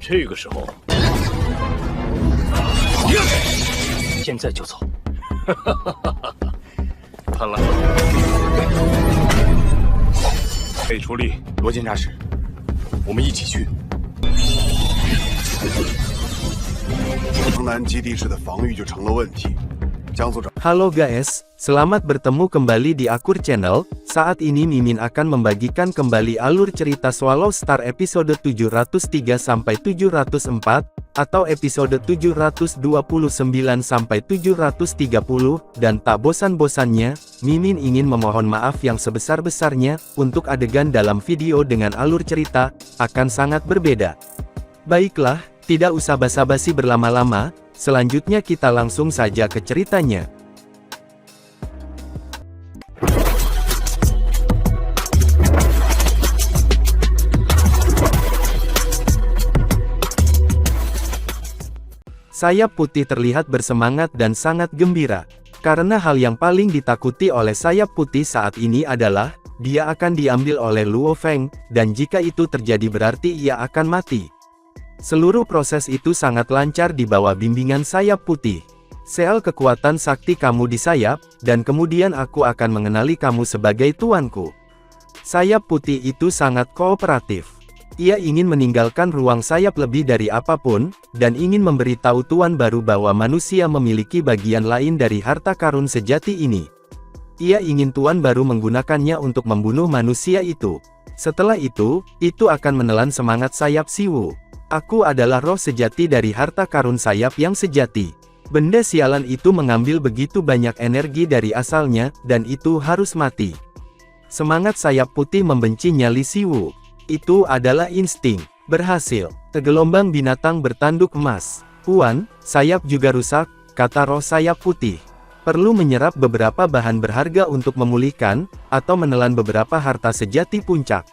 这个时候，现在就走。看来，贝出力，罗检察使，我们一起去。城南基地市的防御就成了问题。江组长。 Halo guys, selamat bertemu kembali di Akur Channel. Saat ini Mimin akan membagikan kembali alur cerita Swallow Star episode 703-704, atau episode 729-730, dan tak bosan-bosannya, Mimin ingin memohon maaf yang sebesar-besarnya, untuk adegan dalam video dengan alur cerita, akan sangat berbeda. Baiklah, tidak usah basa-basi berlama-lama, selanjutnya kita langsung saja ke ceritanya. Sayap putih terlihat bersemangat dan sangat gembira. Karena hal yang paling ditakuti oleh sayap putih saat ini adalah, dia akan diambil oleh Luo Feng, dan jika itu terjadi berarti ia akan mati. Seluruh proses itu sangat lancar di bawah bimbingan sayap putih. Sel kekuatan sakti kamu di sayap, dan kemudian aku akan mengenali kamu sebagai tuanku. Sayap putih itu sangat kooperatif. Ia ingin meninggalkan ruang sayap lebih dari apapun, dan ingin memberitahu tuan baru bahwa manusia memiliki bagian lain dari harta karun sejati ini. Ia ingin tuan baru menggunakannya untuk membunuh manusia itu. Setelah itu akan menelan semangat sayap Siwu. Aku adalah roh sejati dari harta karun sayap yang sejati. Benda sialan itu mengambil begitu banyak energi dari asalnya, dan itu harus mati. Semangat sayap putih membenci nyali Siwu. Itu adalah insting. Berhasil. Segelombang binatang bertanduk emas. Puan, sayap juga rusak, kata roh sayap putih. Perlu menyerap beberapa bahan berharga untuk memulihkan, atau menelan beberapa harta sejati puncak.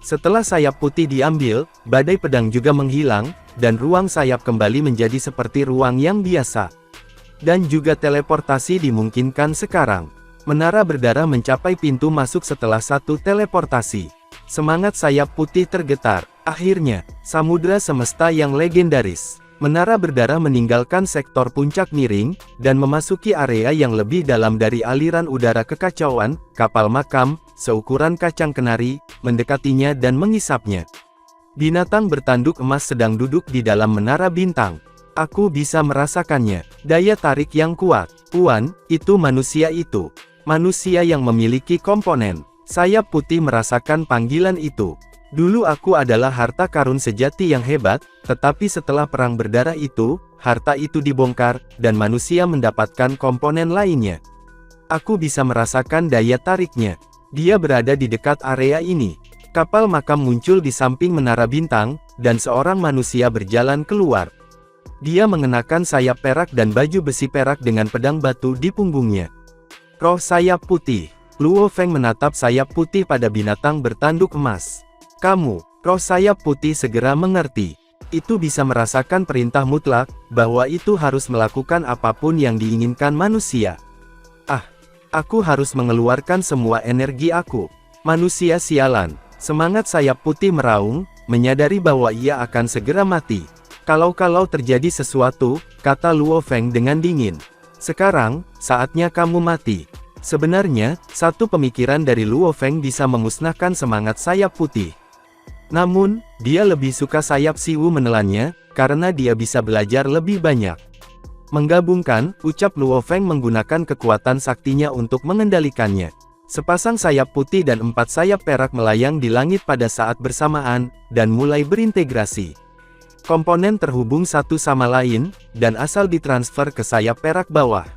Setelah sayap putih diambil, badai pedang juga menghilang, dan ruang sayap kembali menjadi seperti ruang yang biasa. Dan juga teleportasi dimungkinkan sekarang. Menara berdarah mencapai pintu masuk setelah satu teleportasi. Semangat sayap putih tergetar. Akhirnya, samudra semesta yang legendaris. Menara berdarah meninggalkan sektor puncak miring, dan memasuki area yang lebih dalam dari aliran udara kekacauan. Kapal makam, seukuran kacang kenari, mendekatinya dan mengisapnya. Binatang bertanduk emas sedang duduk di dalam menara bintang. Aku bisa merasakannya. Daya tarik yang kuat. Puan, itu manusia itu. Manusia yang memiliki komponen. Sayap putih merasakan panggilan itu. Dulu aku adalah harta karun sejati yang hebat, tetapi setelah perang berdarah itu, harta itu dibongkar, dan manusia mendapatkan komponen lainnya. Aku bisa merasakan daya tariknya. Dia berada di dekat area ini. Kapal makam muncul di samping menara bintang, dan seorang manusia berjalan keluar. Dia mengenakan sayap perak dan baju besi perak dengan pedang batu di punggungnya. Roh sayap putih. Luo Feng menatap sayap putih pada binatang bertanduk emas. Kamu, roh sayap putih segera mengerti. Itu bisa merasakan perintah mutlak, bahwa itu harus melakukan apapun yang diinginkan manusia. Ah, aku harus mengeluarkan semua energi aku. Manusia sialan. Semangat sayap putih meraung, menyadari bahwa ia akan segera mati. Kalau terjadi sesuatu, kata Luo Feng dengan dingin. Sekarang, saatnya kamu mati. Sebenarnya, satu pemikiran dari Luo Feng bisa memusnahkan semangat sayap putih. Namun, dia lebih suka sayap Siwu menelannya, karena dia bisa belajar lebih banyak. Menggabungkan, ucap Luo Feng menggunakan kekuatan saktinya untuk mengendalikannya. Sepasang sayap putih dan 4 sayap perak melayang di langit pada saat bersamaan, dan mulai berintegrasi. Komponen terhubung satu sama lain, dan asal ditransfer ke sayap perak bawah.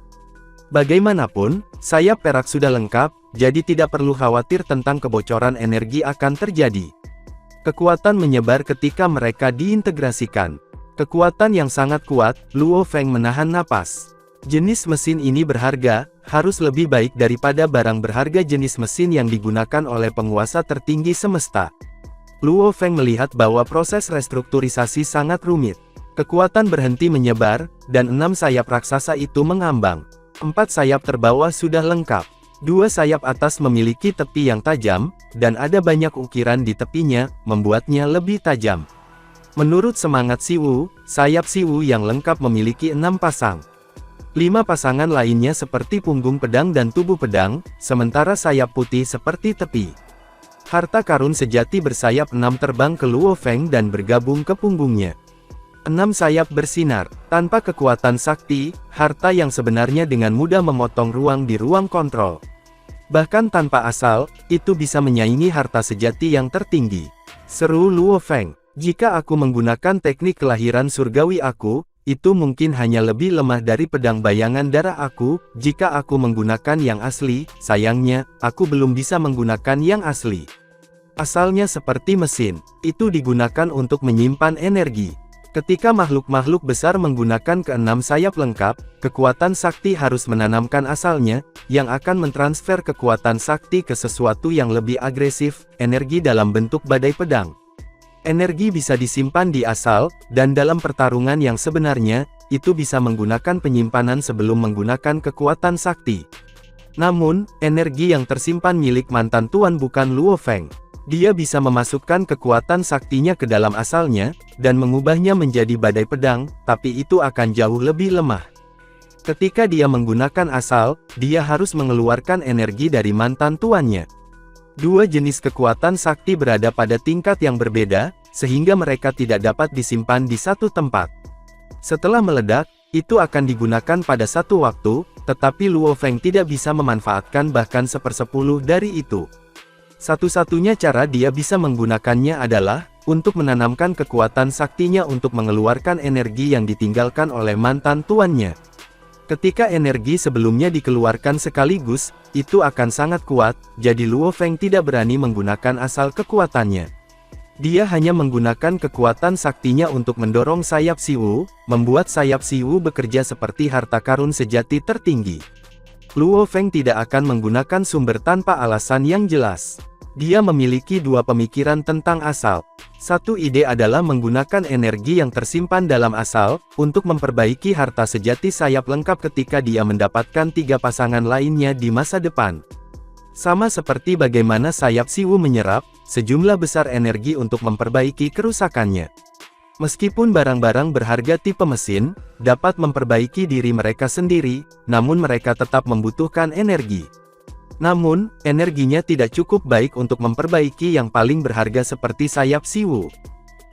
Bagaimanapun, sayap perak sudah lengkap, jadi tidak perlu khawatir tentang kebocoran energi akan terjadi. Kekuatan menyebar ketika mereka diintegrasikan. Kekuatan yang sangat kuat, Luo Feng menahan napas. Jenis mesin ini berharga, harus lebih baik daripada barang berharga jenis mesin yang digunakan oleh penguasa tertinggi semesta. Luo Feng melihat bahwa proses restrukturisasi sangat rumit. Kekuatan berhenti menyebar, dan 6 sayap raksasa itu mengambang. 4 sayap terbawah sudah lengkap. 2 sayap atas memiliki tepi yang tajam, dan ada banyak ukiran di tepinya, membuatnya lebih tajam. Menurut semangat Siwu, sayap Siwu yang lengkap memiliki 6 pasang. 5 pasangan lainnya seperti punggung pedang dan tubuh pedang, sementara sayap putih seperti tepi. Harta karun sejati bersayap 6 terbang ke Luo Feng dan bergabung ke punggungnya. 6 sayap bersinar, tanpa kekuatan sakti, harta yang sebenarnya dengan mudah memotong ruang di ruang kontrol. Bahkan tanpa asal, itu bisa menyaingi harta sejati yang tertinggi. Seru Luo Feng, jika aku menggunakan teknik kelahiran surgawi aku, itu mungkin hanya lebih lemah dari pedang bayangan darah aku. Jika aku menggunakan yang asli, sayangnya, aku belum bisa menggunakan yang asli. Asalnya seperti mesin, itu digunakan untuk menyimpan energi. Ketika makhluk-makhluk besar menggunakan keenam sayap lengkap, kekuatan sakti harus menanamkan asalnya, yang akan mentransfer kekuatan sakti ke sesuatu yang lebih agresif, energi dalam bentuk badai pedang. Energi bisa disimpan di asal, dan dalam pertarungan yang sebenarnya, itu bisa menggunakan penyimpanan sebelum menggunakan kekuatan sakti. Namun, energi yang tersimpan milik mantan tuan bukan Luo Feng. Dia bisa memasukkan kekuatan saktinya ke dalam asalnya, dan mengubahnya menjadi badai pedang, tapi itu akan jauh lebih lemah. Ketika dia menggunakan asal, dia harus mengeluarkan energi dari mantan tuannya. Dua jenis kekuatan sakti berada pada tingkat yang berbeda, sehingga mereka tidak dapat disimpan di satu tempat. Setelah meledak, itu akan digunakan pada satu waktu, tetapi Luo Feng tidak bisa memanfaatkan bahkan 1/10 dari itu. Satu-satunya cara dia bisa menggunakannya adalah untuk menanamkan kekuatan saktinya untuk mengeluarkan energi yang ditinggalkan oleh mantan tuannya. Ketika energi sebelumnya dikeluarkan sekaligus, itu akan sangat kuat, jadi Luo Feng tidak berani menggunakan asal kekuatannya. Dia hanya menggunakan kekuatan saktinya untuk mendorong sayap Siwu, membuat sayap Siwu bekerja seperti harta karun sejati tertinggi. Luo Feng tidak akan menggunakan sumber tanpa alasan yang jelas. Dia memiliki dua pemikiran tentang asal. Satu ide adalah menggunakan energi yang tersimpan dalam asal, untuk memperbaiki harta sejati sayap lengkap ketika dia mendapatkan 3 pasangan lainnya di masa depan. Sama seperti bagaimana sayap Siwu menyerap sejumlah besar energi untuk memperbaiki kerusakannya. Meskipun barang-barang berharga tipe mesin dapat memperbaiki diri mereka sendiri, namun mereka tetap membutuhkan energi. Namun, energinya tidak cukup baik untuk memperbaiki yang paling berharga seperti sayap Siwu.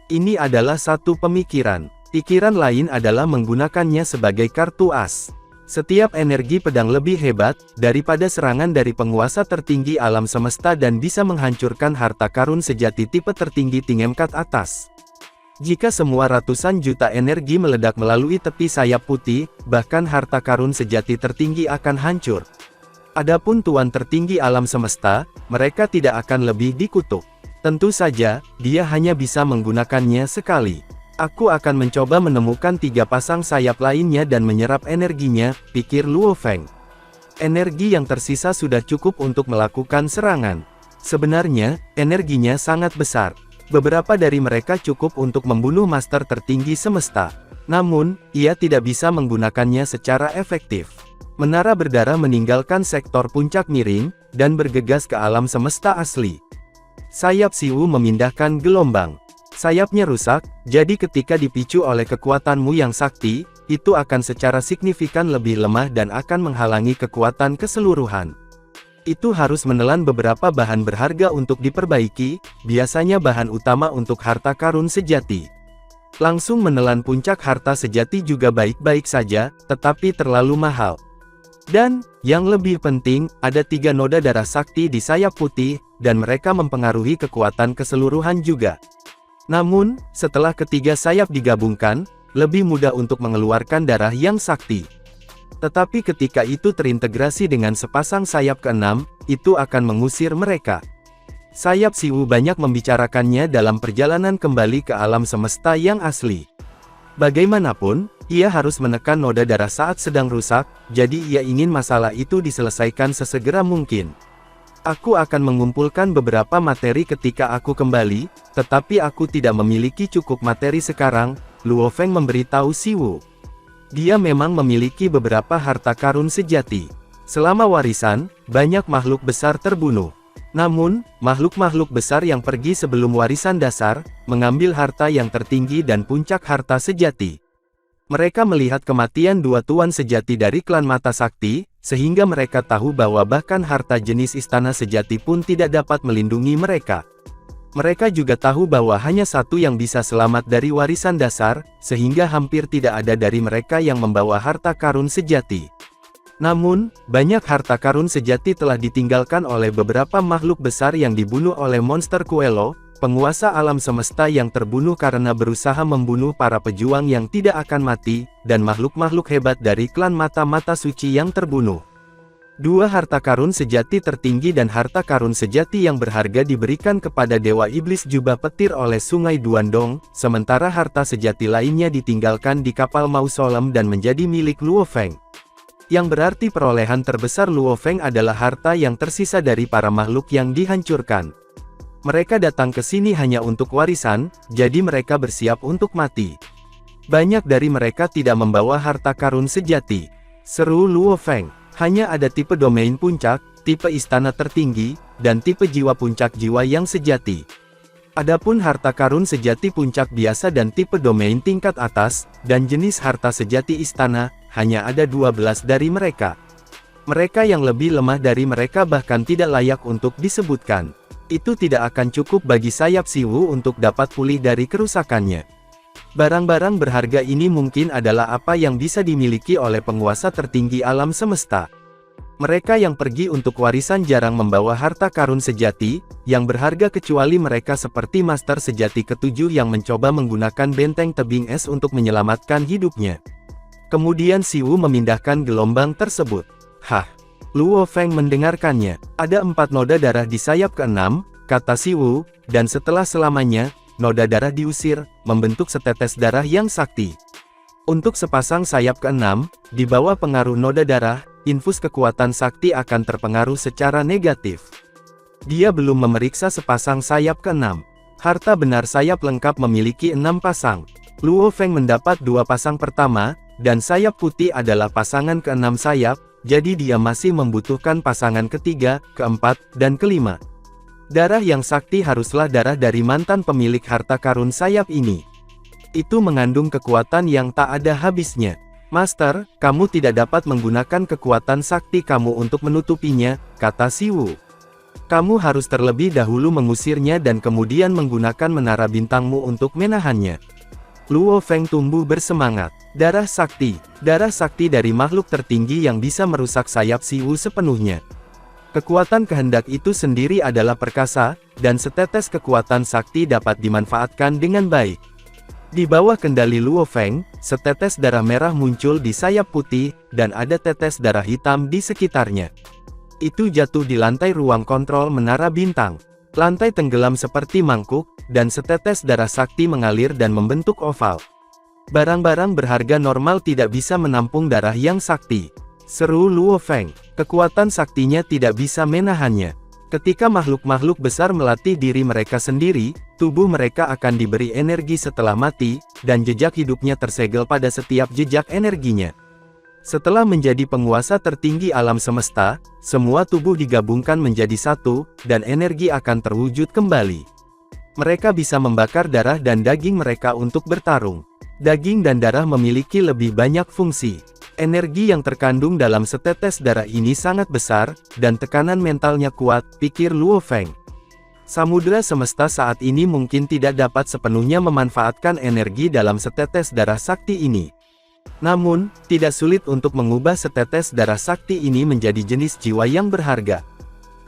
Ini adalah satu pemikiran. Pikiran lain adalah menggunakannya sebagai kartu as. Setiap energi pedang lebih hebat daripada serangan dari penguasa tertinggi alam semesta dan bisa menghancurkan harta karun sejati tipe tertinggi tingkat atas. Jika semua ratusan juta energi meledak melalui tepi sayap putih, bahkan harta karun sejati tertinggi akan hancur. Adapun tuan tertinggi alam semesta, mereka tidak akan lebih dikutuk. Tentu saja, dia hanya bisa menggunakannya sekali. Aku akan mencoba menemukan 3 pasang sayap lainnya dan menyerap energinya, pikir Luo Feng. Energi yang tersisa sudah cukup untuk melakukan serangan. Sebenarnya, energinya sangat besar. Beberapa dari mereka cukup untuk membunuh master tertinggi semesta. Namun, ia tidak bisa menggunakannya secara efektif. Menara berdarah meninggalkan sektor puncak miring, dan bergegas ke alam semesta asli. Sayap Siwu memindahkan gelombang. Sayapnya rusak, jadi ketika dipicu oleh kekuatanmu yang sakti, itu akan secara signifikan lebih lemah dan akan menghalangi kekuatan keseluruhan. Itu harus menelan beberapa bahan berharga untuk diperbaiki, biasanya bahan utama untuk harta karun sejati. Langsung menelan puncak harta sejati juga baik-baik saja, tetapi terlalu mahal. Dan, yang lebih penting, ada 3 noda darah sakti di sayap putih, dan mereka mempengaruhi kekuatan keseluruhan juga. Namun, setelah ketiga sayap digabungkan, lebih mudah untuk mengeluarkan darah yang sakti. Tetapi ketika itu terintegrasi dengan sepasang sayap keenam, itu akan mengusir mereka. Sayap Siwu banyak membicarakannya dalam perjalanan kembali ke alam semesta yang asli. Bagaimanapun, ia harus menekan noda darah saat sedang rusak, jadi ia ingin masalah itu diselesaikan sesegera mungkin. Aku akan mengumpulkan beberapa materi ketika aku kembali, tetapi aku tidak memiliki cukup materi sekarang, Luo Feng memberitahu Siwu. Dia memang memiliki beberapa harta karun sejati. Selama warisan, banyak makhluk besar terbunuh. Namun, makhluk-makhluk besar yang pergi sebelum warisan dasar, mengambil harta yang tertinggi dan puncak harta sejati. Mereka melihat kematian dua tuan sejati dari klan Mata Sakti, sehingga mereka tahu bahwa bahkan harta jenis istana sejati pun tidak dapat melindungi mereka. Mereka juga tahu bahwa hanya satu yang bisa selamat dari warisan dasar, sehingga hampir tidak ada dari mereka yang membawa harta karun sejati. Namun, banyak harta karun sejati telah ditinggalkan oleh beberapa makhluk besar yang dibunuh oleh monster Quello, penguasa alam semesta yang terbunuh karena berusaha membunuh para pejuang yang tidak akan mati, dan makhluk-makhluk hebat dari klan Mata-Mata Suci yang terbunuh. Dua harta karun sejati tertinggi dan harta karun sejati yang berharga diberikan kepada Dewa Iblis Jubah Petir oleh Sungai Duandong, sementara harta sejati lainnya ditinggalkan di kapal Mausolem dan menjadi milik Luo Feng. Yang berarti perolehan terbesar Luo Feng adalah harta yang tersisa dari para makhluk yang dihancurkan. Mereka datang ke sini hanya untuk warisan, jadi mereka bersiap untuk mati. Banyak dari mereka tidak membawa harta karun sejati. Seru Luo Feng. Hanya ada tipe domain puncak, tipe istana tertinggi, dan tipe jiwa puncak jiwa yang sejati. Adapun harta karun sejati puncak biasa dan tipe domain tingkat atas, dan jenis harta sejati istana, hanya ada 12 dari mereka. Mereka yang lebih lemah dari mereka bahkan tidak layak untuk disebutkan. Itu tidak akan cukup bagi sayap Siwu untuk dapat pulih dari kerusakannya. Barang-barang berharga ini mungkin adalah apa yang bisa dimiliki oleh penguasa tertinggi alam semesta. Mereka yang pergi untuk warisan jarang membawa harta karun sejati, yang berharga kecuali mereka seperti Master Sejati Ketujuh yang mencoba menggunakan benteng tebing es untuk menyelamatkan hidupnya. Kemudian Siwu memindahkan gelombang tersebut. Hah! Luo Feng mendengarkannya. Ada 4 noda darah di sayap ke-6, kata Siwu, dan setelah selamanya, noda darah diusir, membentuk setetes darah yang sakti. Untuk sepasang sayap ke-6, di bawah pengaruh noda darah, infus kekuatan sakti akan terpengaruh secara negatif. Dia belum memeriksa sepasang sayap ke-6. Harta benar sayap lengkap memiliki 6 pasang. Luo Feng mendapat 2 pasang pertama, dan sayap putih adalah pasangan ke-6 sayap, jadi dia masih membutuhkan pasangan ketiga, keempat, dan kelima. Darah yang sakti haruslah darah dari mantan pemilik harta karun sayap ini. Itu mengandung kekuatan yang tak ada habisnya. Master, kamu tidak dapat menggunakan kekuatan sakti kamu untuk menutupinya, kata Siwu. Kamu harus terlebih dahulu mengusirnya dan kemudian menggunakan menara bintangmu untuk menahannya. Luo Feng tumbuh bersemangat. Darah sakti dari makhluk tertinggi yang bisa merusak sayap Siwu sepenuhnya. Kekuatan kehendak itu sendiri adalah perkasa, dan setetes kekuatan sakti dapat dimanfaatkan dengan baik. Di bawah kendali Luo Feng, setetes darah merah muncul di sayap putih, dan ada tetes darah hitam di sekitarnya. Itu jatuh di lantai ruang kontrol menara bintang. Lantai tenggelam seperti mangkuk, dan setetes darah sakti mengalir dan membentuk oval. Barang-barang berharga normal tidak bisa menampung darah yang sakti. Seru Luo Feng. Kekuatan saktinya tidak bisa menahannya. Ketika makhluk-makhluk besar melatih diri mereka sendiri, tubuh mereka akan diberi energi setelah mati, dan jejak hidupnya tersegel pada setiap jejak energinya. Setelah menjadi penguasa tertinggi alam semesta, semua tubuh digabungkan menjadi satu, dan energi akan terwujud kembali. Mereka bisa membakar darah dan daging mereka untuk bertarung. Daging dan darah memiliki lebih banyak fungsi. Energi yang terkandung dalam setetes darah ini sangat besar, dan tekanan mentalnya kuat, pikir Luo Feng. Samudera semesta saat ini mungkin tidak dapat sepenuhnya memanfaatkan energi dalam setetes darah sakti ini. Namun, tidak sulit untuk mengubah setetes darah sakti ini menjadi jenis jiwa yang berharga.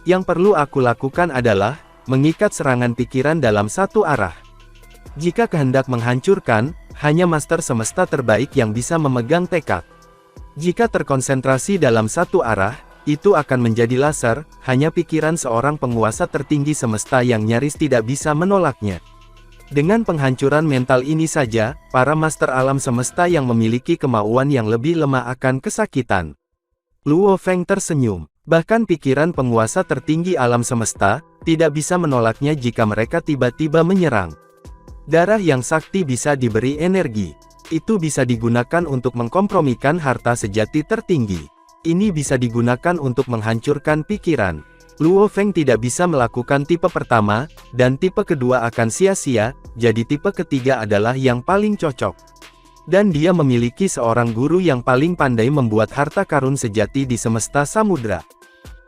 Yang perlu aku lakukan adalah, mengikat serangan pikiran dalam satu arah. Jika kehendak menghancurkan, hanya Master Semesta terbaik yang bisa memegang tekad. Jika terkonsentrasi dalam satu arah, itu akan menjadi laser, hanya pikiran seorang penguasa tertinggi semesta yang nyaris tidak bisa menolaknya. Dengan penghancuran mental ini saja, para master alam semesta yang memiliki kemauan yang lebih lemah akan kesakitan. Luo Feng tersenyum. Bahkan pikiran penguasa tertinggi alam semesta, tidak bisa menolaknya jika mereka tiba-tiba menyerang. Darah yang sakti bisa diberi energi. Itu bisa digunakan untuk mengkompromikan harta sejati tertinggi. Ini bisa digunakan untuk menghancurkan pikiran. Luo Feng tidak bisa melakukan tipe pertama, dan tipe kedua akan sia-sia, jadi tipe ketiga adalah yang paling cocok. Dan dia memiliki seorang guru yang paling pandai membuat harta karun sejati di semesta samudra.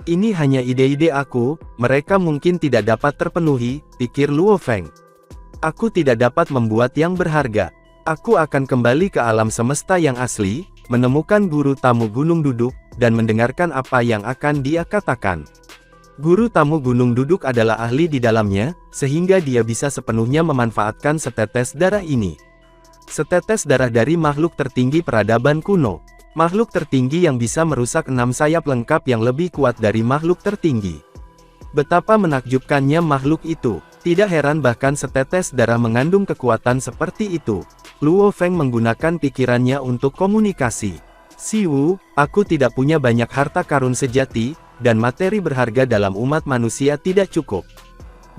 Ini hanya ide-ide aku, mereka mungkin tidak dapat terpenuhi, pikir Luo Feng. Aku tidak dapat membuat yang berharga. Aku akan kembali ke alam semesta yang asli, menemukan guru tamu gunung duduk, dan mendengarkan apa yang akan dia katakan. Guru tamu gunung duduk adalah ahli di dalamnya, sehingga dia bisa sepenuhnya memanfaatkan setetes darah ini. Setetes darah dari makhluk tertinggi peradaban kuno. Makhluk tertinggi yang bisa merusak 6 sayap lengkap yang lebih kuat dari makhluk tertinggi. Betapa menakjubkannya makhluk itu. Tidak heran bahkan setetes darah mengandung kekuatan seperti itu. Luo Feng menggunakan pikirannya untuk komunikasi. Si Wu, aku tidak punya banyak harta karun sejati, dan materi berharga dalam umat manusia tidak cukup.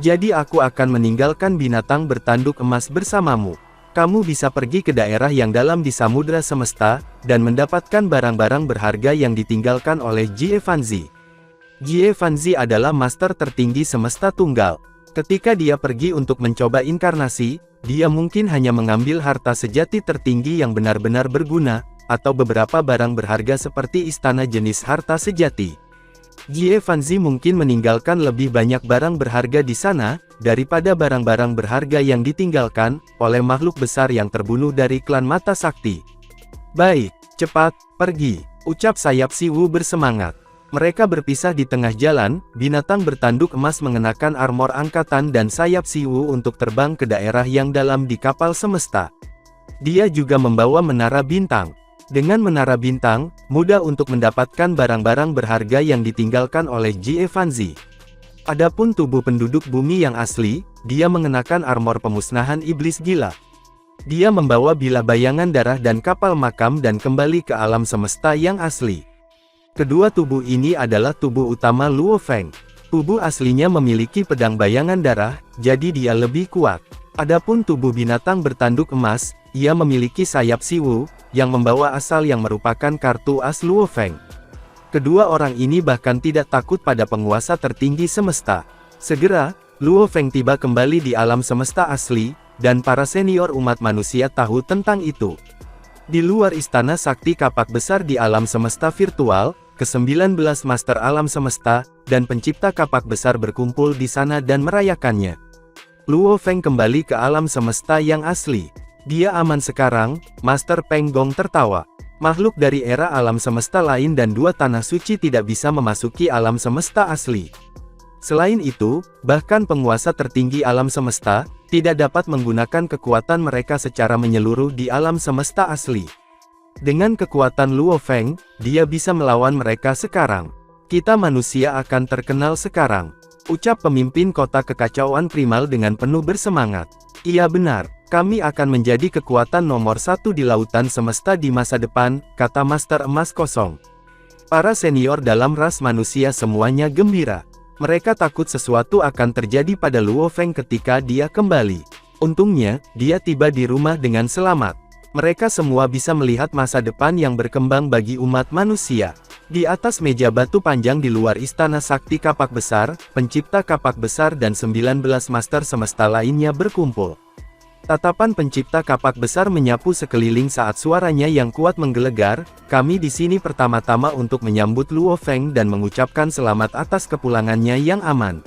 Jadi aku akan meninggalkan binatang bertanduk emas bersamamu. Kamu bisa pergi ke daerah yang dalam di samudra semesta, dan mendapatkan barang-barang berharga yang ditinggalkan oleh Jie Fanzi. Jie Fanzi adalah master tertinggi semesta tunggal. Ketika dia pergi untuk mencoba inkarnasi, dia mungkin hanya mengambil harta sejati tertinggi yang benar-benar berguna, atau beberapa barang berharga seperti istana jenis harta sejati. Jie Fanzi mungkin meninggalkan lebih banyak barang berharga di sana, daripada barang-barang berharga yang ditinggalkan oleh makhluk besar yang terbunuh dari klan mata sakti. Baik, cepat, pergi, ucap sayap Si Wu bersemangat. Mereka berpisah di tengah jalan, binatang bertanduk emas mengenakan armor angkatan dan sayap Si Wu untuk terbang ke daerah yang dalam di kapal semesta. Dia juga membawa menara bintang. Dengan menara bintang, mudah untuk mendapatkan barang-barang berharga yang ditinggalkan oleh Jie Fanzi. Adapun tubuh penduduk bumi yang asli, dia mengenakan armor pemusnahan iblis gila. Dia membawa bilah bayangan darah dan kapal makam dan kembali ke alam semesta yang asli. Kedua tubuh ini adalah tubuh utama Luo Feng. Tubuh aslinya memiliki pedang bayangan darah, jadi dia lebih kuat. Adapun tubuh binatang bertanduk emas, ia memiliki sayap Si Wu, yang membawa asal yang merupakan kartu as Luo Feng. Kedua orang ini bahkan tidak takut pada penguasa tertinggi semesta. Segera, Luo Feng tiba kembali di alam semesta asli, dan para senior umat manusia tahu tentang itu. Di luar istana sakti kapak besar di alam semesta virtual, ke-19 master alam semesta, dan pencipta kapak besar berkumpul di sana dan merayakannya. Luo Feng kembali ke alam semesta yang asli. Dia aman sekarang, Master Peng Gong tertawa. Makhluk dari era alam semesta lain dan dua tanah suci tidak bisa memasuki alam semesta asli. Selain itu, bahkan penguasa tertinggi alam semesta, tidak dapat menggunakan kekuatan mereka secara menyeluruh di alam semesta asli. Dengan kekuatan Luo Feng, dia bisa melawan mereka sekarang. Kita manusia akan terkenal sekarang, ucap pemimpin kota kekacauan primal dengan penuh bersemangat. Iya benar. Kami akan menjadi kekuatan nomor 1 di lautan semesta di masa depan, kata Master Emas Kosong. Para senior dalam ras manusia semuanya gembira. Mereka takut sesuatu akan terjadi pada Luo Feng ketika dia kembali. Untungnya, dia tiba di rumah dengan selamat. Mereka semua bisa melihat masa depan yang berkembang bagi umat manusia. Di atas meja batu panjang di luar istana sakti kapak besar, pencipta kapak besar dan 19 master semesta lainnya berkumpul. Tatapan pencipta kapak besar menyapu sekeliling saat suaranya yang kuat menggelegar, kami di sini pertama-tama untuk menyambut Luo Feng dan mengucapkan selamat atas kepulangannya yang aman.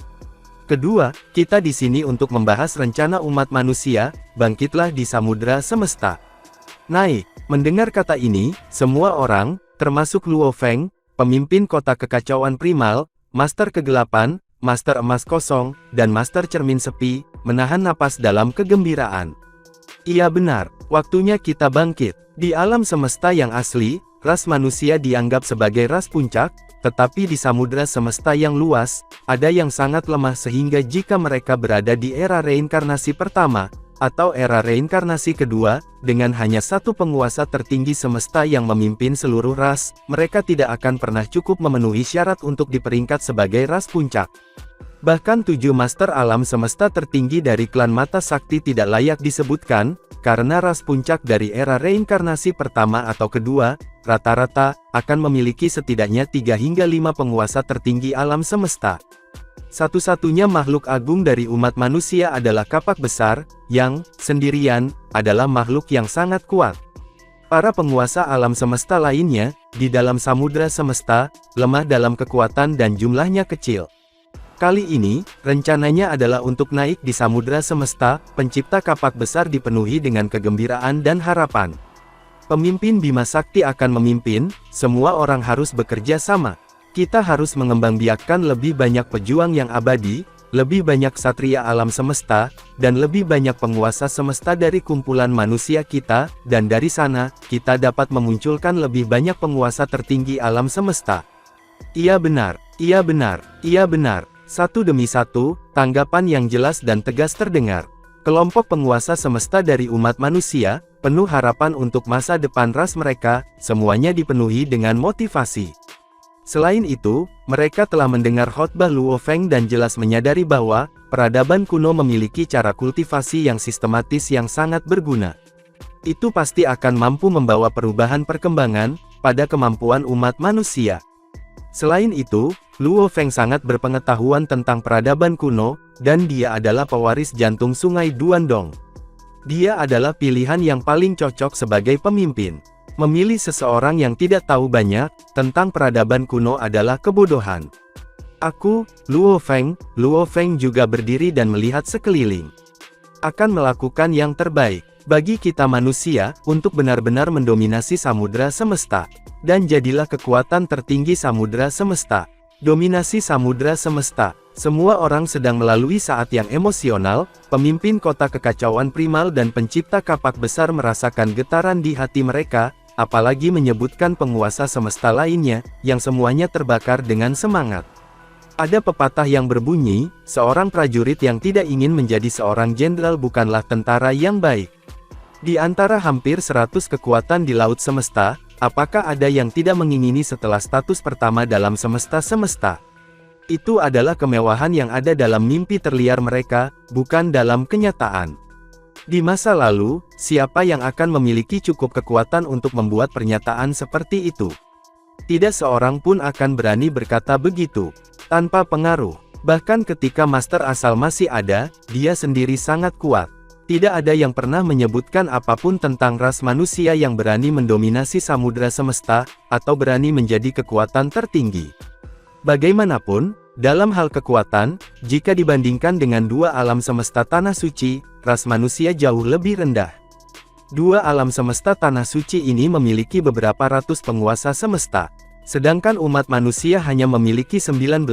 Kedua, kita di sini untuk membahas rencana umat manusia, bangkitlah di samudra semesta. Naik, mendengar kata ini, semua orang, termasuk Luo Feng, pemimpin kota kekacauan primal, Master Kegelapan, Master Emas Kosong, dan Master Cermin Sepi, menahan napas dalam kegembiraan. Iya benar, waktunya kita bangkit. Di alam semesta yang asli, ras manusia dianggap sebagai ras puncak, tetapi di samudra semesta yang luas, ada yang sangat lemah sehingga jika mereka berada di era reinkarnasi pertama, atau era reinkarnasi kedua, dengan hanya satu penguasa tertinggi semesta yang memimpin seluruh ras, mereka tidak akan pernah cukup memenuhi syarat untuk diperingkat sebagai ras puncak. Bahkan 7 master alam semesta tertinggi dari klan Mata Sakti tidak layak disebutkan, karena ras puncak dari era reinkarnasi pertama atau kedua, rata-rata, akan memiliki setidaknya 3 hingga 5 penguasa tertinggi alam semesta. Satu-satunya makhluk agung dari umat manusia adalah kapak besar, yang, sendirian, adalah makhluk yang sangat kuat. Para penguasa alam semesta lainnya, di dalam samudra semesta, lemah dalam kekuatan dan jumlahnya kecil. Kali ini, rencananya adalah untuk naik di samudra semesta, pencipta kapak besar dipenuhi dengan kegembiraan dan harapan. Pemimpin Bima Sakti akan memimpin, semua orang harus bekerja sama. Kita harus mengembangbiakkan lebih banyak pejuang yang abadi, lebih banyak satria alam semesta, dan lebih banyak penguasa semesta dari kumpulan manusia kita, dan dari sana, kita dapat memunculkan lebih banyak penguasa tertinggi alam semesta. Iya benar, iya benar, iya benar. Satu demi satu, tanggapan yang jelas dan tegas terdengar. Kelompok penguasa semesta dari umat manusia, penuh harapan untuk masa depan ras mereka, semuanya dipenuhi dengan motivasi. Selain itu, mereka telah mendengar khotbah Luo Feng dan jelas menyadari bahwa, peradaban kuno memiliki cara kultivasi yang sistematis yang sangat berguna. Itu pasti akan mampu membawa perubahan perkembangan, pada kemampuan umat manusia. Selain itu, Luo Feng sangat berpengetahuan tentang peradaban kuno, dan dia adalah pewaris jantung sungai Duandong. Dia adalah pilihan yang paling cocok sebagai pemimpin. Memilih seseorang yang tidak tahu banyak tentang peradaban kuno adalah kebodohan. Aku, Luo Feng juga berdiri dan melihat sekeliling. Akan melakukan yang terbaik bagi kita manusia untuk benar-benar mendominasi samudra semesta. Dan jadilah kekuatan tertinggi samudra semesta. Dominasi samudra semesta. Semua orang sedang melalui saat yang emosional, pemimpin kota kekacauan primal dan pencipta kapak besar merasakan getaran di hati mereka, apalagi menyebutkan penguasa semesta lainnya, yang semuanya terbakar dengan semangat. Ada pepatah yang berbunyi, seorang prajurit yang tidak ingin menjadi seorang jenderal bukanlah tentara yang baik. Di antara hampir 100 kekuatan di laut semesta, apakah ada yang tidak mengingini setelah status pertama dalam semesta-semesta? Itu adalah kemewahan yang ada dalam mimpi terliar mereka, bukan dalam kenyataan. Di masa lalu, siapa yang akan memiliki cukup kekuatan untuk membuat pernyataan seperti itu? Tidak seorang pun akan berani berkata begitu, tanpa pengaruh. Bahkan ketika master asal masih ada, dia sendiri sangat kuat. Tidak ada yang pernah menyebutkan apapun tentang ras manusia yang berani mendominasi samudra semesta, atau berani menjadi kekuatan tertinggi. Bagaimanapun, dalam hal kekuatan, jika dibandingkan dengan dua alam semesta tanah suci, ras manusia jauh lebih rendah. Dua alam semesta tanah suci ini memiliki beberapa ratus penguasa semesta, sedangkan umat manusia hanya memiliki 19,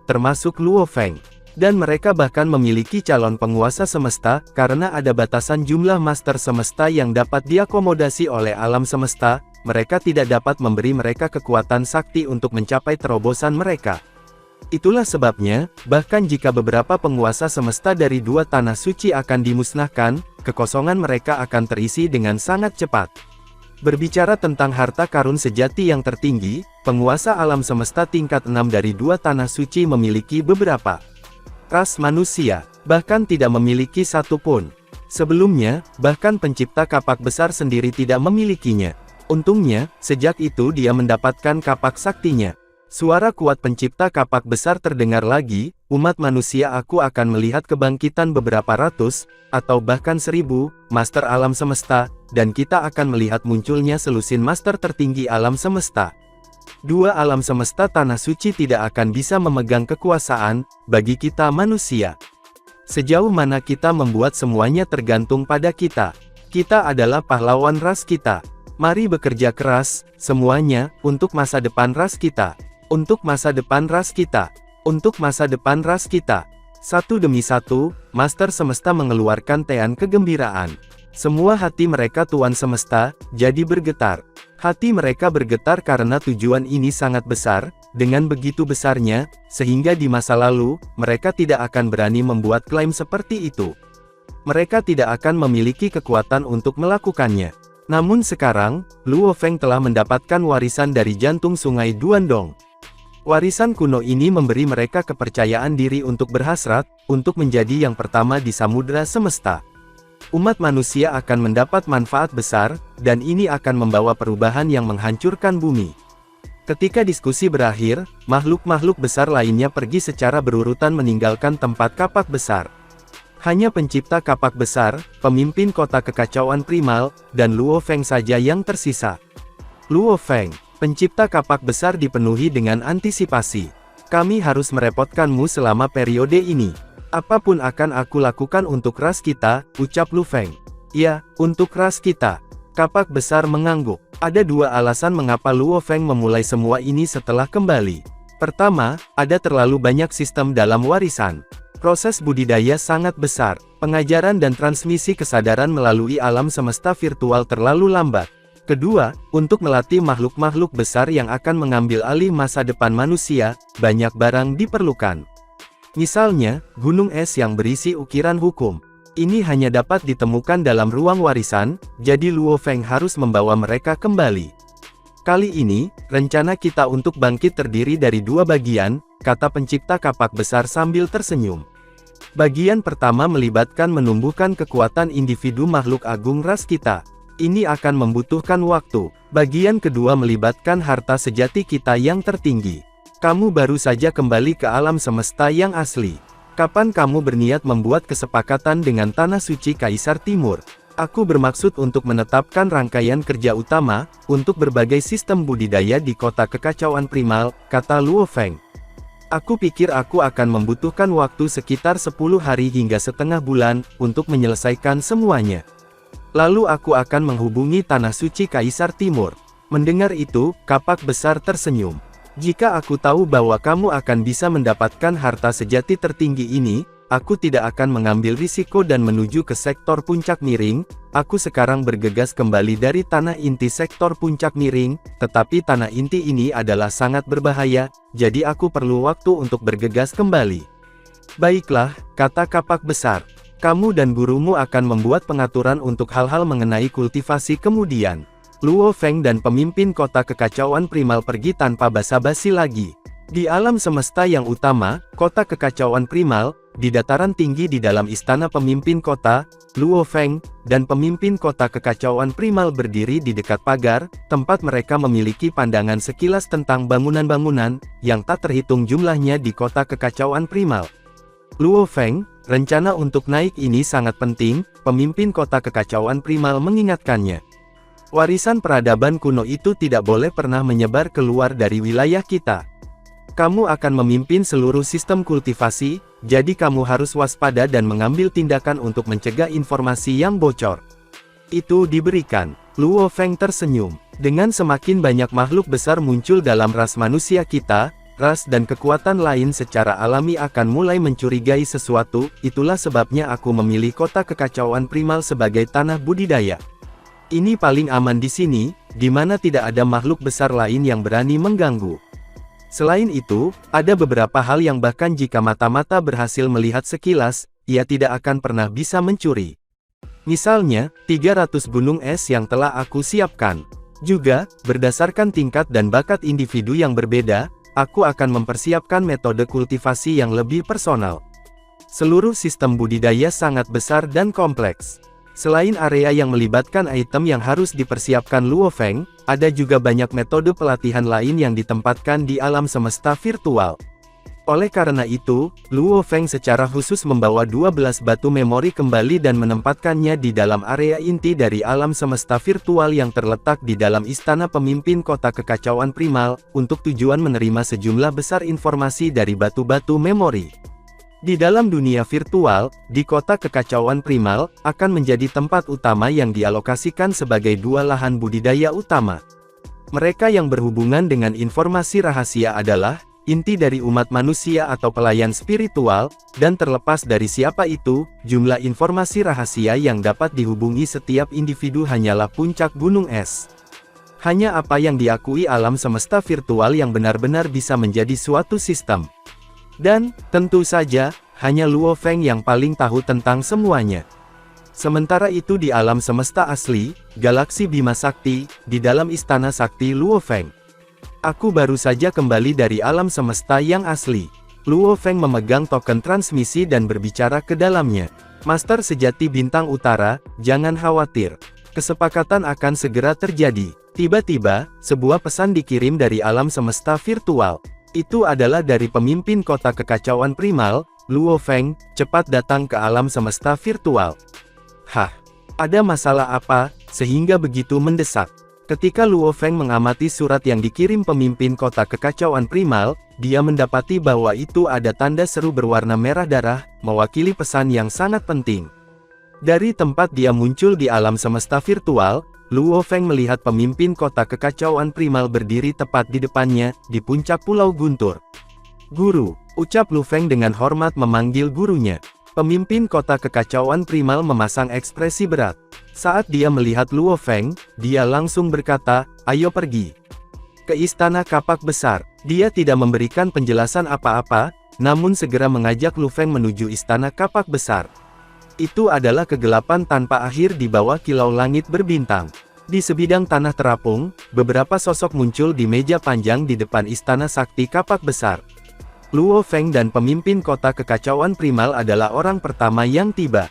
termasuk Luo Feng. Dan mereka bahkan memiliki calon penguasa semesta, karena ada batasan jumlah master semesta yang dapat diakomodasi oleh alam semesta, mereka tidak dapat memberi mereka kekuatan sakti untuk mencapai terobosan mereka. Itulah sebabnya, bahkan jika beberapa penguasa semesta dari dua tanah suci akan dimusnahkan, kekosongan mereka akan terisi dengan sangat cepat. Berbicara tentang harta karun sejati yang tertinggi, penguasa alam semesta tingkat 6 dari dua tanah suci memiliki beberapa. Ras manusia, bahkan tidak memiliki satu pun. Sebelumnya, bahkan pencipta kapak besar sendiri tidak memilikinya. Untungnya, sejak itu dia mendapatkan kapak saktinya. Suara kuat pencipta kapak besar terdengar lagi, umat manusia aku akan melihat kebangkitan beberapa ratus, atau bahkan 1000, master alam semesta, dan kita akan melihat munculnya selusin master tertinggi alam semesta. Dua alam semesta tanah suci tidak akan bisa memegang kekuasaan, bagi kita manusia. Sejauh mana kita membuat semuanya tergantung pada kita. Kita adalah pahlawan ras kita. Mari bekerja keras, semuanya, untuk masa depan ras kita. Untuk masa depan ras kita. Untuk masa depan ras kita. Satu demi satu, master semesta mengeluarkan tean kegembiraan. Semua hati mereka Tuan Semesta, jadi bergetar. Hati mereka bergetar karena tujuan ini sangat besar, dengan begitu besarnya, sehingga di masa lalu, mereka tidak akan berani membuat klaim seperti itu. Mereka tidak akan memiliki kekuatan untuk melakukannya. Namun sekarang, Luo Feng telah mendapatkan warisan dari jantung sungai Duandong. Warisan kuno ini memberi mereka kepercayaan diri untuk berhasrat, untuk menjadi yang pertama di samudera semesta. Umat manusia akan mendapat manfaat besar, dan ini akan membawa perubahan yang menghancurkan bumi. Ketika diskusi berakhir, makhluk-makhluk besar lainnya pergi secara berurutan meninggalkan tempat kapak besar. Hanya pencipta kapak besar, pemimpin kota kekacauan primal, dan Luo Feng saja yang tersisa. Luo Feng, pencipta kapak besar, dipenuhi dengan antisipasi. Kami harus merepotkanmu selama periode ini. Apapun akan aku lakukan untuk ras kita, ucap Lu Feng. Ya, untuk ras kita. Kapak besar mengangguk. Ada dua alasan mengapa Luo Feng memulai semua ini setelah kembali. Pertama, ada terlalu banyak sistem dalam warisan. Proses budidaya sangat besar. Pengajaran dan transmisi kesadaran melalui alam semesta virtual terlalu lambat. Kedua, untuk melatih makhluk-makhluk besar yang akan mengambil alih masa depan manusia, banyak barang diperlukan. Misalnya, gunung es yang berisi ukiran hukum. Ini hanya dapat ditemukan dalam ruang warisan, jadi Luo Feng harus membawa mereka kembali. Kali ini, rencana kita untuk bangkit terdiri dari dua bagian, kata pencipta kapak besar sambil tersenyum. Bagian pertama melibatkan menumbuhkan kekuatan individu makhluk agung ras kita. Ini akan membutuhkan waktu. Bagian kedua melibatkan harta sejati kita yang tertinggi. Kamu baru saja kembali ke alam semesta yang asli. Kapan kamu berniat membuat kesepakatan dengan Tanah Suci Kaisar Timur? Aku bermaksud untuk menetapkan rangkaian kerja utama, untuk berbagai sistem budidaya di kota kekacauan primal, kata Luo Feng. Aku pikir aku akan membutuhkan waktu sekitar 10 hari hingga setengah bulan, untuk menyelesaikan semuanya. Lalu aku akan menghubungi Tanah Suci Kaisar Timur. Mendengar itu, kapak besar tersenyum. Jika aku tahu bahwa kamu akan bisa mendapatkan harta sejati tertinggi ini, aku tidak akan mengambil risiko dan menuju ke sektor puncak miring. Aku sekarang bergegas kembali dari tanah inti sektor puncak miring, tetapi tanah inti ini adalah sangat berbahaya, jadi aku perlu waktu untuk bergegas kembali. Baiklah, kata kapak besar. Kamu dan gurumu akan membuat pengaturan untuk hal-hal mengenai kultivasi kemudian. Luo Feng dan pemimpin kota kekacauan primal pergi tanpa basa-basi lagi. Di alam semesta yang utama, kota kekacauan primal, di dataran tinggi di dalam istana pemimpin kota, Luo Feng, dan pemimpin kota kekacauan primal berdiri di dekat pagar, tempat mereka memiliki pandangan sekilas tentang bangunan-bangunan, yang tak terhitung jumlahnya di kota kekacauan primal. Luo Feng, rencana untuk naik ini sangat penting, pemimpin kota kekacauan primal mengingatkannya. Warisan peradaban kuno itu tidak boleh pernah menyebar keluar dari wilayah kita. Kamu akan memimpin seluruh sistem kultivasi, jadi kamu harus waspada dan mengambil tindakan untuk mencegah informasi yang bocor. Itu diberikan. Luo Feng tersenyum. Dengan semakin banyak makhluk besar muncul dalam ras manusia kita, ras dan kekuatan lain secara alami akan mulai mencurigai sesuatu, itulah sebabnya aku memilih kota kekacauan primal sebagai tanah budidaya. Ini paling aman di sini, di mana tidak ada makhluk besar lain yang berani mengganggu. Selain itu, ada beberapa hal yang bahkan jika mata-mata berhasil melihat sekilas, ia tidak akan pernah bisa mencuri. Misalnya, 300 gunung es yang telah aku siapkan. Juga, berdasarkan tingkat dan bakat individu yang berbeda, aku akan mempersiapkan metode kultivasi yang lebih personal. Seluruh sistem budidaya sangat besar dan kompleks. Selain area yang melibatkan item yang harus dipersiapkan Luo Feng, ada juga banyak metode pelatihan lain yang ditempatkan di alam semesta virtual. Oleh karena itu, Luo Feng secara khusus membawa 12 batu memori kembali dan menempatkannya di dalam area inti dari alam semesta virtual yang terletak di dalam istana pemimpin kota kekacauan primal, untuk tujuan menerima sejumlah besar informasi dari batu-batu memori. Di dalam dunia virtual, di kota kekacauan primal, akan menjadi tempat utama yang dialokasikan sebagai dua lahan budidaya utama. Mereka yang berhubungan dengan informasi rahasia adalah inti dari umat manusia atau pelayan spiritual, dan terlepas dari siapa itu, jumlah informasi rahasia yang dapat dihubungi setiap individu hanyalah puncak gunung es. Hanya apa yang diakui alam semesta virtual yang benar-benar bisa menjadi suatu sistem. Dan, tentu saja, hanya Luo Feng yang paling tahu tentang semuanya. Sementara itu di alam semesta asli, galaksi Bima Sakti, di dalam istana sakti Luo Feng. Aku baru saja kembali dari alam semesta yang asli. Luo Feng memegang token transmisi dan berbicara ke dalamnya. Master sejati bintang utara, jangan khawatir. Kesepakatan akan segera terjadi. Tiba-tiba, sebuah pesan dikirim dari alam semesta virtual. Itu adalah dari pemimpin kota kekacauan primal, Luo Feng, cepat datang ke alam semesta virtual. Hah? Ada masalah apa, sehingga begitu mendesak? Ketika Luo Feng mengamati surat yang dikirim pemimpin kota kekacauan primal, dia mendapati bahwa itu ada tanda seru berwarna merah darah, mewakili pesan yang sangat penting. Dari tempat dia muncul di alam semesta virtual, Luo Feng melihat pemimpin kota kekacauan primal berdiri tepat di depannya, di puncak pulau guntur. "Guru," ucap Lu Feng dengan hormat memanggil gurunya. Pemimpin kota kekacauan primal memasang ekspresi berat. Saat dia melihat Luo Feng, dia langsung berkata, "Ayo pergi ke istana kapak besar." Dia tidak memberikan penjelasan apa-apa, namun segera mengajak Lu Feng menuju istana kapak besar. Itu adalah kegelapan tanpa akhir di bawah kilau langit berbintang. Di sebidang tanah terapung, beberapa sosok muncul di meja panjang di depan istana sakti kapak besar. Luo Feng dan pemimpin kota kekacauan primal adalah orang pertama yang tiba.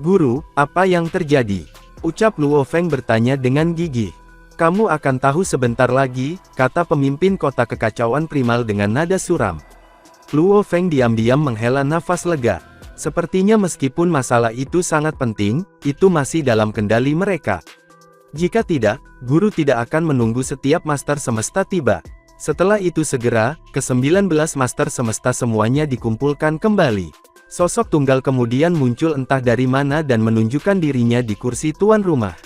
"Guru, apa yang terjadi?" ucap Luo Feng bertanya dengan gigih. "Kamu akan tahu sebentar lagi," kata pemimpin kota kekacauan primal dengan nada suram. Luo Feng diam-diam menghela nafas lega. Sepertinya meskipun masalah itu sangat penting, itu masih dalam kendali mereka. Jika tidak, guru tidak akan menunggu setiap master semesta tiba. Setelah itu segera, ke-19 master semesta semuanya dikumpulkan kembali. Sosok tunggal kemudian muncul entah dari mana dan menunjukkan dirinya di kursi tuan rumah.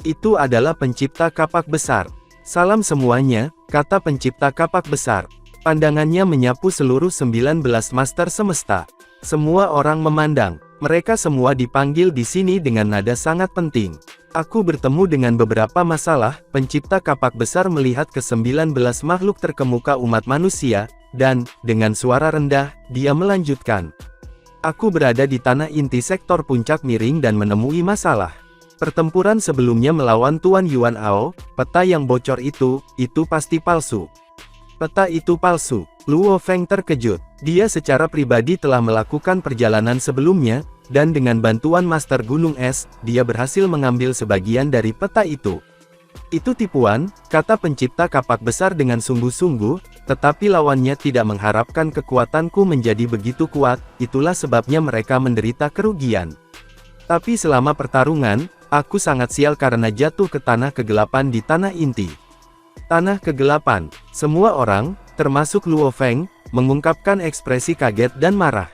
Itu adalah pencipta kapak besar. "Salam semuanya," kata pencipta kapak besar. Pandangannya menyapu seluruh 19 master semesta. Semua orang memandang. Mereka semua dipanggil di sini dengan nada sangat penting. "Aku bertemu dengan beberapa masalah," pencipta kapak besar melihat ke-19 makhluk terkemuka umat manusia, dan, dengan suara rendah, dia melanjutkan. "Aku berada di tanah inti sektor puncak miring dan menemui masalah. Pertempuran sebelumnya melawan Tuan Yuan Ao, peta yang bocor itu pasti palsu." "Peta itu palsu?" Luo Feng terkejut. Dia secara pribadi telah melakukan perjalanan sebelumnya, dan dengan bantuan Master Gunung Es, dia berhasil mengambil sebagian dari peta itu. "Itu tipuan," kata pencipta kapak besar dengan sungguh-sungguh, "tetapi lawannya tidak mengharapkan kekuatanku menjadi begitu kuat, itulah sebabnya mereka menderita kerugian. Tapi selama pertarungan, aku sangat sial karena jatuh ke tanah kegelapan di tanah inti." Tanah kegelapan. Semua orang, termasuk Luo Feng, mengungkapkan ekspresi kaget dan marah.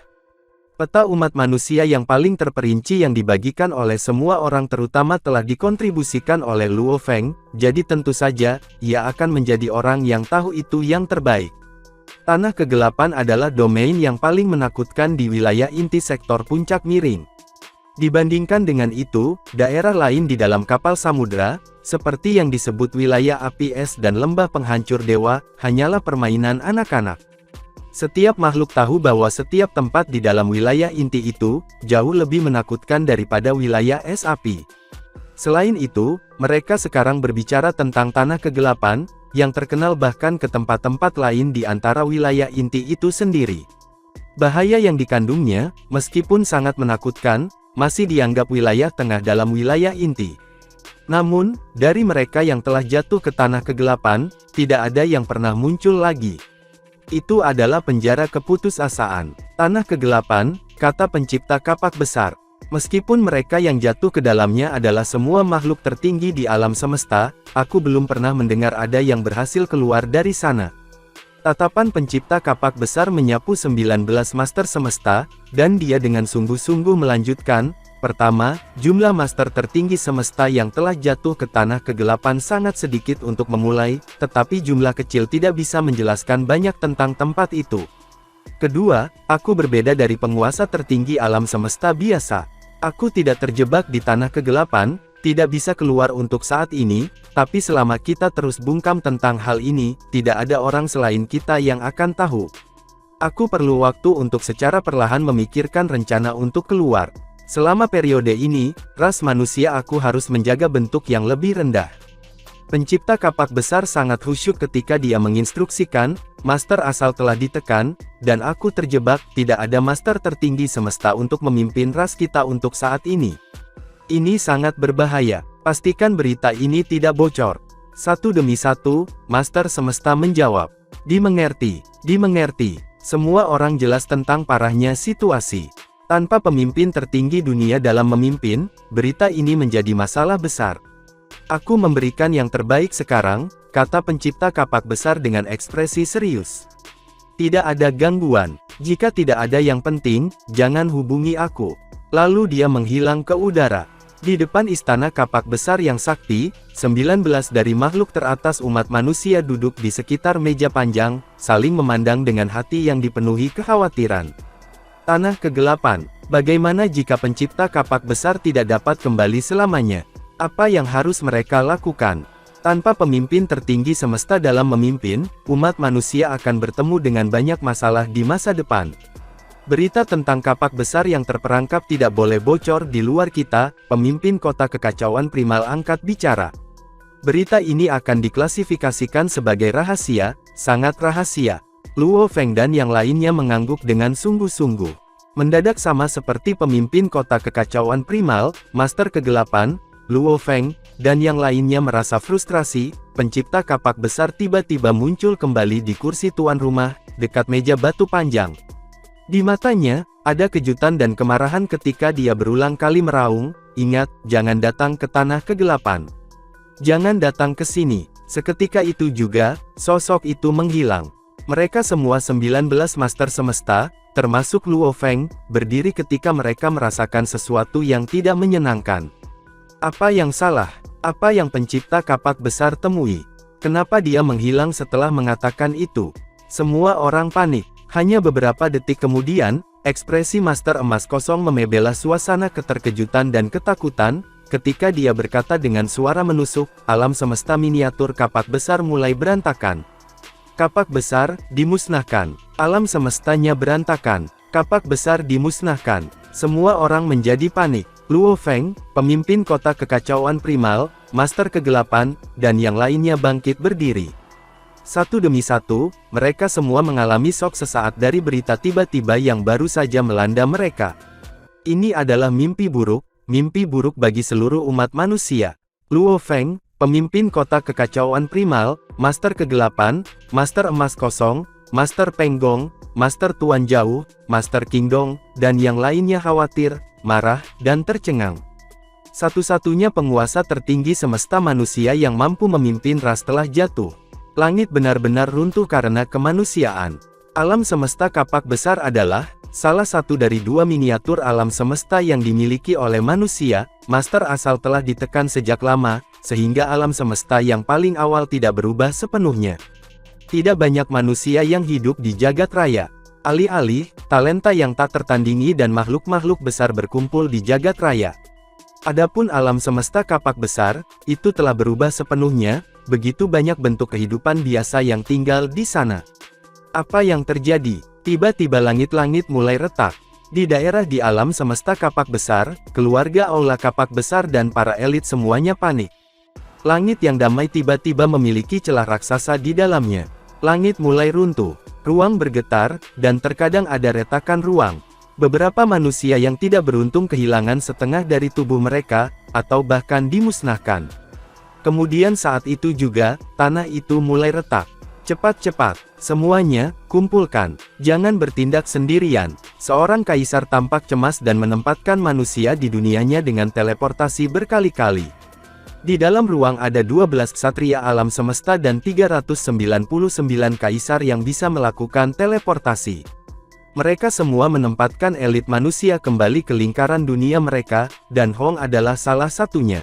Peta umat manusia yang paling terperinci yang dibagikan oleh semua orang terutama telah dikontribusikan oleh Luo Feng, jadi tentu saja, ia akan menjadi orang yang tahu itu yang terbaik. Tanah kegelapan adalah domain yang paling menakutkan di wilayah inti sektor puncak miring. Dibandingkan dengan itu, daerah lain di dalam kapal samudera, seperti yang disebut wilayah api es dan lembah penghancur dewa, hanyalah permainan anak-anak. Setiap makhluk tahu bahwa setiap tempat di dalam wilayah inti itu, jauh lebih menakutkan daripada wilayah es api. Selain itu, mereka sekarang berbicara tentang tanah kegelapan, yang terkenal bahkan ke tempat-tempat lain di antara wilayah inti itu sendiri. Bahaya yang dikandungnya, meskipun sangat menakutkan, masih dianggap wilayah tengah dalam wilayah inti. Namun, dari mereka yang telah jatuh ke tanah kegelapan, tidak ada yang pernah muncul lagi. Itu adalah penjara keputusasaan. Tanah kegelapan, kata pencipta kapak besar. Meskipun mereka yang jatuh ke dalamnya adalah semua makhluk tertinggi di alam semesta, aku belum pernah mendengar ada yang berhasil keluar dari sana. Tatapan pencipta kapak besar menyapu 19 master semesta, dan dia dengan sungguh-sungguh melanjutkan, pertama, jumlah master tertinggi semesta yang telah jatuh ke tanah kegelapan sangat sedikit untuk memulai, tetapi jumlah kecil tidak bisa menjelaskan banyak tentang tempat itu. Kedua, aku berbeda dari penguasa tertinggi alam semesta biasa. Aku tidak terjebak di tanah kegelapan, tidak bisa keluar untuk saat ini, tapi selama kita terus bungkam tentang hal ini, tidak ada orang selain kita yang akan tahu. Aku perlu waktu untuk secara perlahan memikirkan rencana untuk keluar. Selama periode ini, ras manusia aku harus menjaga bentuk yang lebih rendah. Pencipta kapak besar sangat khusyuk ketika dia menginstruksikan, master asal telah ditekan, dan aku terjebak, tidak ada master tertinggi semesta untuk memimpin ras kita untuk saat ini. Ini sangat berbahaya, pastikan berita ini tidak bocor. Satu demi satu, master semesta menjawab. Dimengerti, dimengerti. Semua orang jelas tentang parahnya situasi. Tanpa pemimpin tertinggi dunia dalam memimpin, berita ini menjadi masalah besar. Aku memberikan yang terbaik sekarang, kata pencipta kapak besar dengan ekspresi serius. Tidak ada gangguan, jika tidak ada yang penting, jangan hubungi aku. Lalu dia menghilang ke udara. Di depan istana kapak besar yang sakti, 19 dari makhluk teratas umat manusia duduk di sekitar meja panjang, saling memandang dengan hati yang dipenuhi kekhawatiran. Tanah kegelapan, bagaimana jika pencipta kapak besar tidak dapat kembali selamanya? Apa yang harus mereka lakukan? Tanpa pemimpin tertinggi semesta dalam memimpin, umat manusia akan bertemu dengan banyak masalah di masa depan. Berita tentang kapak besar yang terperangkap tidak boleh bocor di luar kita, pemimpin kota kekacauan primal angkat bicara. Berita ini akan diklasifikasikan sebagai rahasia, sangat rahasia. Luo Feng dan yang lainnya mengangguk dengan sungguh-sungguh. Mendadak sama seperti pemimpin kota kekacauan primal, Master Kegelapan, Luo Feng, dan yang lainnya merasa frustrasi, pencipta kapak besar tiba-tiba muncul kembali di kursi tuan rumah, dekat meja batu panjang. Di matanya, ada kejutan dan kemarahan ketika dia berulang kali meraung, ingat, jangan datang ke tanah kegelapan. Jangan datang ke sini. Seketika itu juga, sosok itu menghilang. Mereka semua 19 master semesta, termasuk Luo Feng, berdiri ketika mereka merasakan sesuatu yang tidak menyenangkan. Apa yang salah? Apa yang pencipta kapak besar temui? Kenapa dia menghilang setelah mengatakan itu? Semua orang panik. Hanya beberapa detik kemudian, ekspresi Master Emas Kosong membela suasana keterkejutan dan ketakutan, ketika dia berkata dengan suara menusuk, alam semesta miniatur kapak besar mulai berantakan. Kapak besar, dimusnahkan. Alam semestanya berantakan. Kapak besar dimusnahkan. Semua orang menjadi panik. Luo Feng, pemimpin kota kekacauan primal, Master Kegelapan, dan yang lainnya bangkit berdiri. Satu demi satu, mereka semua mengalami shock sesaat dari berita tiba-tiba yang baru saja melanda mereka. Ini adalah mimpi buruk bagi seluruh umat manusia. Luo Feng, pemimpin kota kekacauan primal, Master Kegelapan, Master Emas Kosong, Master Penggong, Master Tuan Jauh, Master Kingdong, dan yang lainnya khawatir, marah, dan tercengang. Satu-satunya penguasa tertinggi semesta manusia yang mampu memimpin ras telah jatuh. Langit benar-benar runtuh karena kemanusiaan. Alam semesta kapak besar adalah salah satu dari dua miniatur alam semesta yang dimiliki oleh manusia. Master asal telah ditekan sejak lama, sehingga alam semesta yang paling awal tidak berubah sepenuhnya. Tidak banyak manusia yang hidup di jagat raya. Alih-alih, talenta yang tak tertandingi dan makhluk-makhluk besar berkumpul di jagat raya. Adapun alam semesta kapak besar, itu telah berubah sepenuhnya, begitu banyak bentuk kehidupan biasa yang tinggal di sana. Apa yang terjadi? Tiba-tiba langit-langit mulai retak. Di daerah di alam semesta kapak besar, keluarga aula kapak besar dan para elit semuanya panik. Langit yang damai tiba-tiba memiliki celah raksasa di dalamnya. Langit mulai runtuh, ruang bergetar, dan terkadang ada retakan ruang. Beberapa manusia yang tidak beruntung kehilangan setengah dari tubuh mereka, atau bahkan dimusnahkan. Kemudian saat itu juga, tanah itu mulai retak. Cepat-cepat, semuanya, kumpulkan. Jangan bertindak sendirian. Seorang kaisar tampak cemas dan menempatkan manusia di dunianya dengan teleportasi berkali-kali. Di dalam ruang ada 12 ksatria alam semesta dan 399 kaisar yang bisa melakukan teleportasi. Mereka semua menempatkan elit manusia kembali ke lingkaran dunia mereka, dan Hong adalah salah satunya.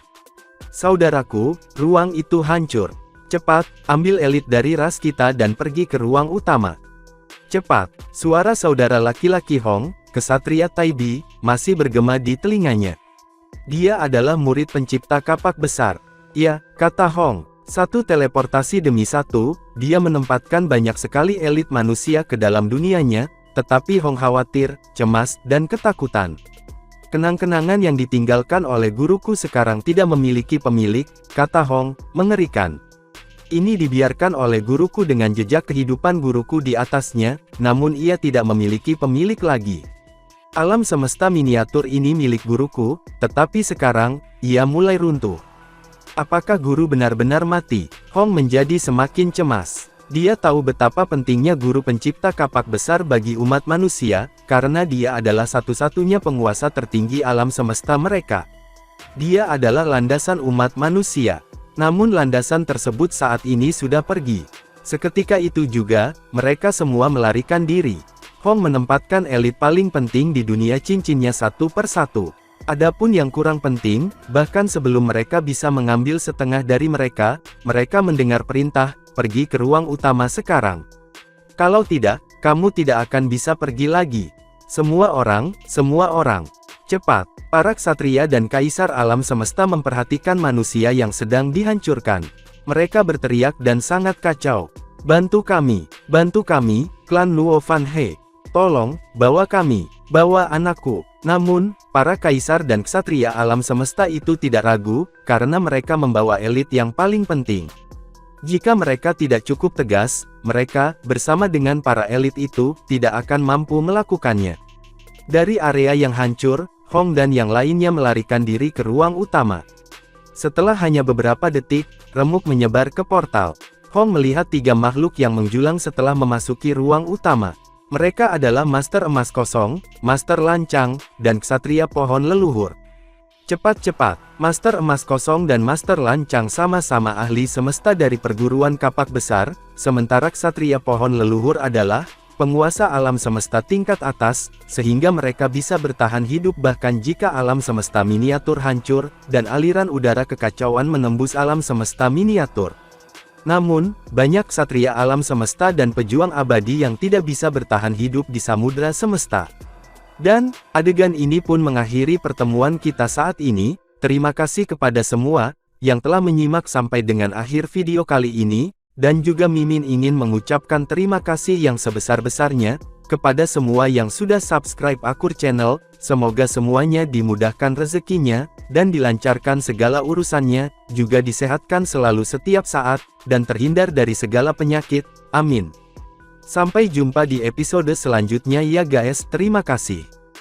Saudaraku, ruang itu hancur. Cepat, ambil elit dari ras kita dan pergi ke ruang utama. Cepat, suara saudara laki-laki Hong, Ksatria Taibi, masih bergema di telinganya. Dia adalah murid pencipta kapak besar. Ya, kata Hong. Satu teleportasi demi satu, dia menempatkan banyak sekali elit manusia ke dalam dunianya, tetapi Hong khawatir, cemas, dan ketakutan. Kenang-kenangan yang ditinggalkan oleh guruku sekarang tidak memiliki pemilik, kata Hong, mengerikan. Ini dibiarkan oleh guruku dengan jejak kehidupan guruku di atasnya, namun ia tidak memiliki pemilik lagi. Alam semesta miniatur ini milik guruku, tetapi sekarang, ia mulai runtuh. Apakah guru benar-benar mati? Hong menjadi semakin cemas. Dia tahu betapa pentingnya guru pencipta kapak besar bagi umat manusia, karena dia adalah satu-satunya penguasa tertinggi alam semesta mereka. Dia adalah landasan umat manusia. Namun landasan tersebut saat ini sudah pergi. Seketika itu juga, mereka semua melarikan diri. Hong menempatkan elit paling penting di dunia cincinnya satu per satu. Adapun yang kurang penting, bahkan sebelum mereka bisa mengambil setengah dari mereka, mereka mendengar perintah, pergi ke ruang utama sekarang. Kalau tidak, kamu tidak akan bisa pergi lagi. Semua orang, cepat. Para ksatria dan kaisar alam semesta memperhatikan manusia yang sedang dihancurkan. Mereka berteriak dan sangat kacau. Bantu kami, klan Luo Fan He. Tolong, bawa kami, bawa anakku. Namun, para kaisar dan ksatria alam semesta itu tidak ragu, karena mereka membawa elit yang paling penting. Jika mereka tidak cukup tegas, mereka, bersama dengan para elit itu, tidak akan mampu melakukannya. Dari area yang hancur, Hong dan yang lainnya melarikan diri ke ruang utama. Setelah hanya beberapa detik, remuk menyebar ke portal. Hong melihat 3 makhluk yang menjulang setelah memasuki ruang utama. Mereka adalah Master Emas Kosong, Master Lancang, dan Ksatria Pohon Leluhur. Cepat-cepat, Master Emas Kosong dan Master Lancang sama-sama ahli semesta dari perguruan kapak besar, sementara Ksatria Pohon Leluhur adalah penguasa alam semesta tingkat atas, sehingga mereka bisa bertahan hidup bahkan jika alam semesta miniatur hancur, dan aliran udara kekacauan menembus alam semesta miniatur. Namun, banyak ksatria alam semesta dan pejuang abadi yang tidak bisa bertahan hidup di samudra semesta. Dan, adegan ini pun mengakhiri pertemuan kita saat ini. Terima kasih kepada semua, yang telah menyimak sampai dengan akhir video kali ini, dan juga Mimin ingin mengucapkan terima kasih yang sebesar-besarnya, kepada semua yang sudah subscribe Akur Channel, semoga semuanya dimudahkan rezekinya, dan dilancarkan segala urusannya, juga disehatkan selalu setiap saat, dan terhindar dari segala penyakit, amin. Sampai jumpa di episode selanjutnya ya guys, terima kasih.